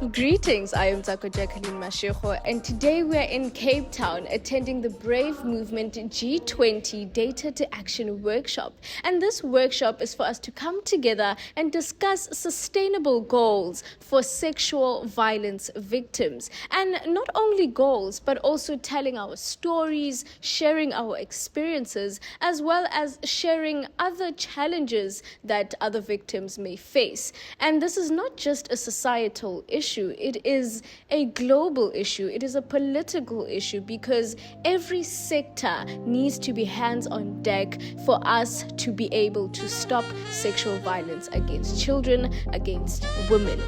Greetings, I am Zako Jacqueline Mashego, and today we are in Cape Town attending the Brave Movement G20 Data to Action workshop. And this workshop is for us to come together and discuss sustainable goals for sexual violence victims. And not only goals, but also telling our stories, sharing our experiences, as well as sharing other challenges that other victims may face. And this is not just a societal issue. It is a global issue. It is a political issue because every sector needs to be hands on deck for us to be able to stop sexual violence against children, against women.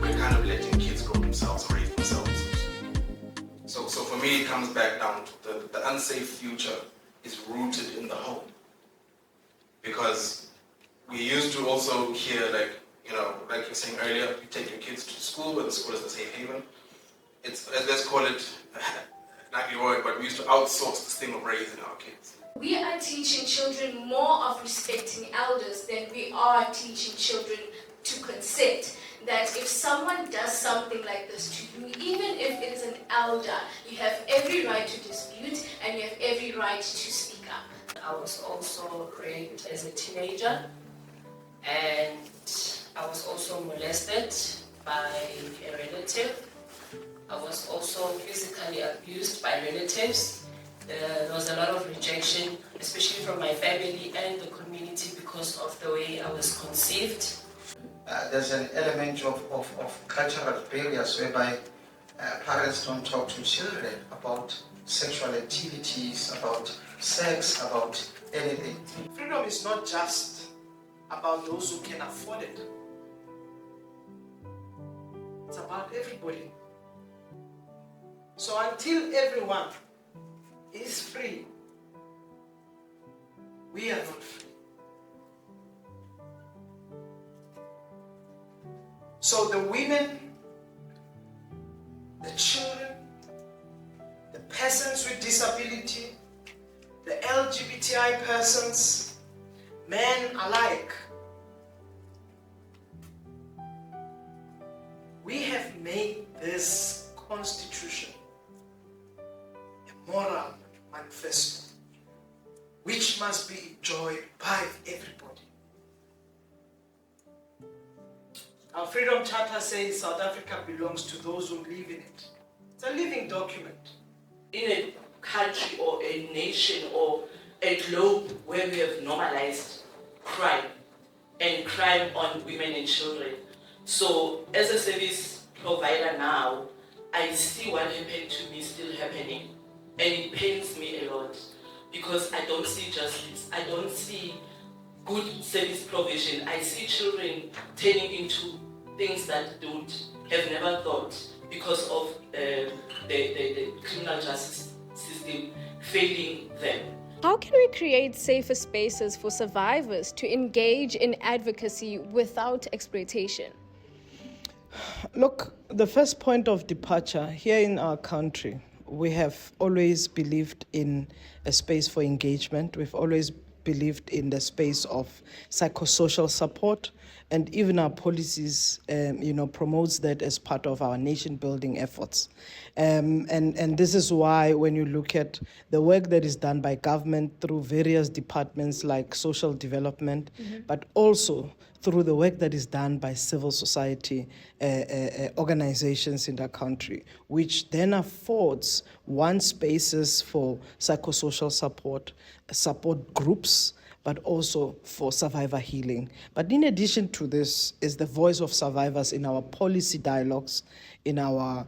We're kind of letting kids grow themselves, raise themselves. So for me, it comes back down to the unsafe future is rooted in the home. Because we used to also hear, like you were saying earlier, you take your kids to school, where the school is the safe haven. It's, let's call it, not your word, but we used to outsource this thing of raising our kids. We are teaching children more of respecting elders than we are teaching children to consent. That if someone does something like this to you, even if it is an elder, you have every right to dispute and you have every right to speak up. I was also raped as a teenager, and I was also molested by a relative. I was also physically abused by relatives. There was a lot of rejection, especially from my family and the community, because of the way I was conceived. There's an element of cultural barriers whereby parents don't talk to children about sexual activities, about sex, about anything. Freedom is not just about those who can afford it. It's about everybody. So until everyone is free, we are not free. So the women, the children, the persons with disability, the LGBTI persons, men alike, we have made this constitution a moral manifesto which must be enjoyed by everybody. Our Freedom Charter says South Africa belongs to those who live in it. It's a living document. In a country or a nation or a globe where we have normalized crime and crime on women and children. So as a service provider now, I see what happened to me still happening, and it pains me a lot because I don't see justice. I don't see good service provision. I see children turning into things that have never thought because of the criminal justice system failing them. How can we create safer spaces for survivors to engage in advocacy without exploitation? Look, the first point of departure here in our country, we have always believed in a space for engagement. We've always believed in the space of psychosocial support, and even our policies, promotes that as part of our nation-building efforts. And this is why when you look at the work that is done by government through various departments like social development, but also through the work that is done by civil society organizations in the country, which then affords spaces for psychosocial support groups, but also for survivor healing. But in addition to this is the voice of survivors in our policy dialogues, in our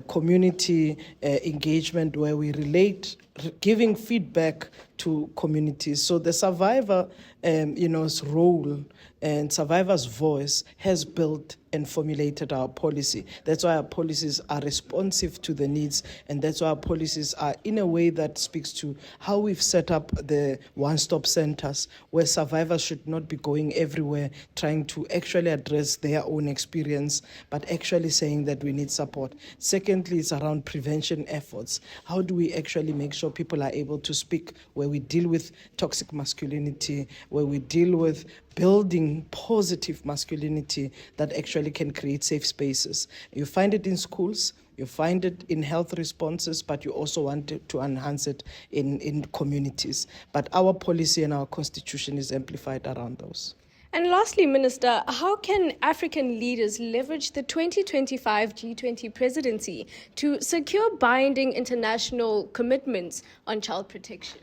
community engagement, where we relate, giving feedback to communities. So the survivor, role and survivor's voice has built and formulated our policy. That's why our policies are responsive to the needs, and that's why our policies are in a way that speaks to how we've set up the one-stop centers, where survivors should not be going everywhere trying to actually address their own experience, but actually saying that we need support. Secondly, it's around prevention efforts. How do we actually make sure people are able to speak, where we deal with toxic masculinity, where we deal with building positive masculinity that actually can create safe spaces. You find it in schools, you find it in health responses, but you also want to enhance it in communities. But our policy and our constitution is amplified around those. And lastly, Minister, how can African leaders leverage the 2025 G20 presidency to secure binding international commitments on child protection?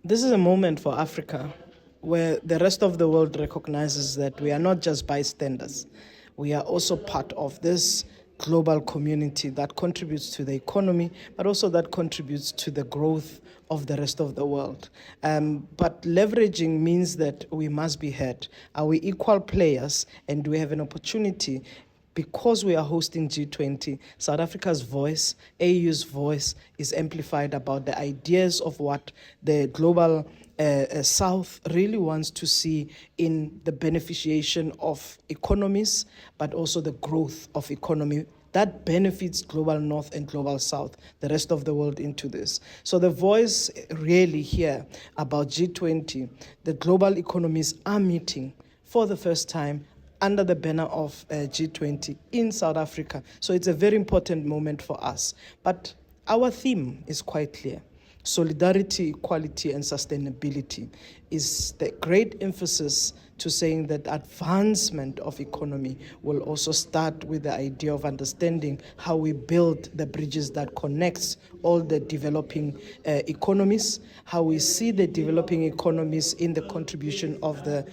This is a moment for Africa where the rest of the world recognizes that we are not just bystanders. We are also part of this global community that contributes to the economy, but also that contributes to the growth of the rest of the world. But leveraging means that we must be heard. Are we equal players, and do we have an opportunity? Because we are hosting G20, South Africa's voice, AU's voice, is amplified about the ideas of what the global South really wants to see in the beneficiation of economies, but also the growth of economy that benefits global North and global South, the rest of the world into this. So the voice really here about G20, the global economies are meeting for the first time under the banner of G20 in South Africa. So it's a very important moment for us. But our theme is quite clear. Solidarity, equality, and sustainability is the great emphasis to saying that advancement of economy will also start with the idea of understanding how we build the bridges that connects all the developing economies, how we see the developing economies in the contribution of the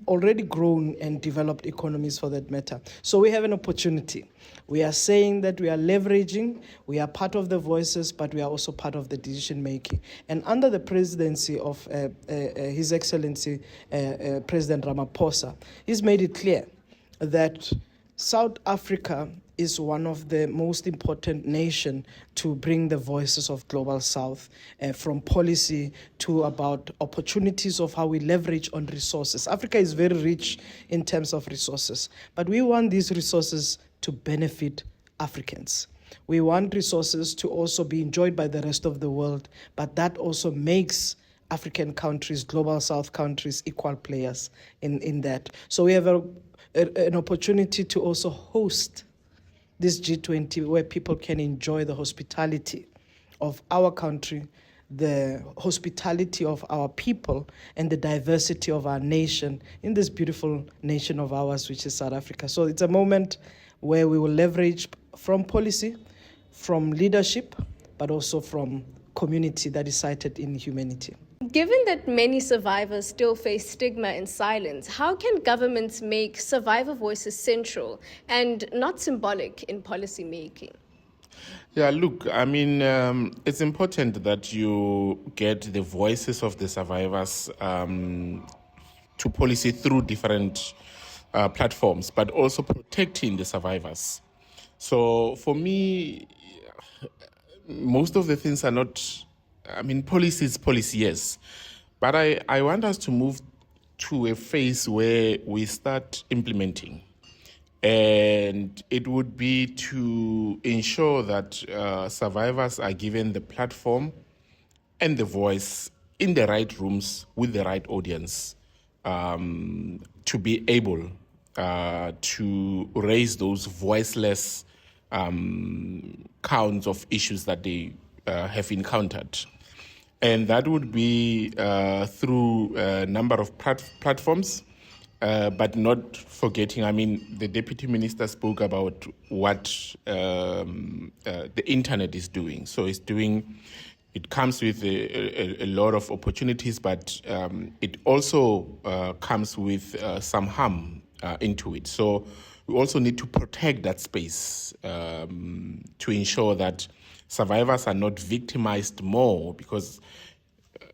already grown and developed economies for that matter. So we have an opportunity. We are saying that we are leveraging, we are part of the voices, but we are also part of the decision making. And under the presidency of His Excellency President Ramaphosa, he's made it clear that South Africa is one of the most important nations to bring the voices of Global South from policy to about opportunities of how we leverage on resources. Africa is very rich in terms of resources, but we want these resources to benefit Africans. We want resources to also be enjoyed by the rest of the world, but that also makes African countries, Global South countries, equal players in that. So we have an opportunity to also host this G20 where people can enjoy the hospitality of our country, the hospitality of our people, and the diversity of our nation in this beautiful nation of ours, which is South Africa. So it's a moment where we will leverage from policy, from leadership, but also from community that is cited in humanity. Given that many survivors still face stigma and silence, how can governments make survivor voices central and not symbolic in policy making? Yeah, look, I mean, it's important that you get the voices of the survivors to policy through different platforms, but also protecting the survivors. So for me, most of the things are not, I mean, policy is policy, yes. But I want us to move to a phase where we start implementing. And it would be to ensure that survivors are given the platform and the voice in the right rooms with the right audience to be able to raise those voiceless counts of issues that they have encountered. And that would be through a number of platforms, but not forgetting, I mean, the Deputy Minister spoke about what the internet is doing. So it comes with a lot of opportunities, but it also comes with some harm into it. So we also need to protect that space to ensure that survivors are not victimized more, because,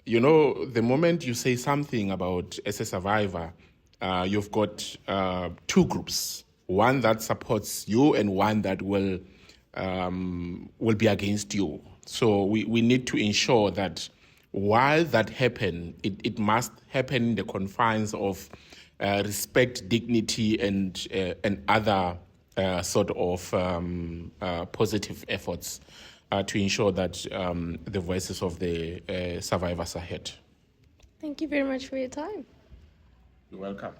the moment you say something about as a survivor, you've got two groups, one that supports you and one that will be against you. So we need to ensure that while that happens, it must happen in the confines of respect, dignity, and other sort of positive efforts to ensure that the voices of the survivors are heard. Thank you very much for your time. You're welcome.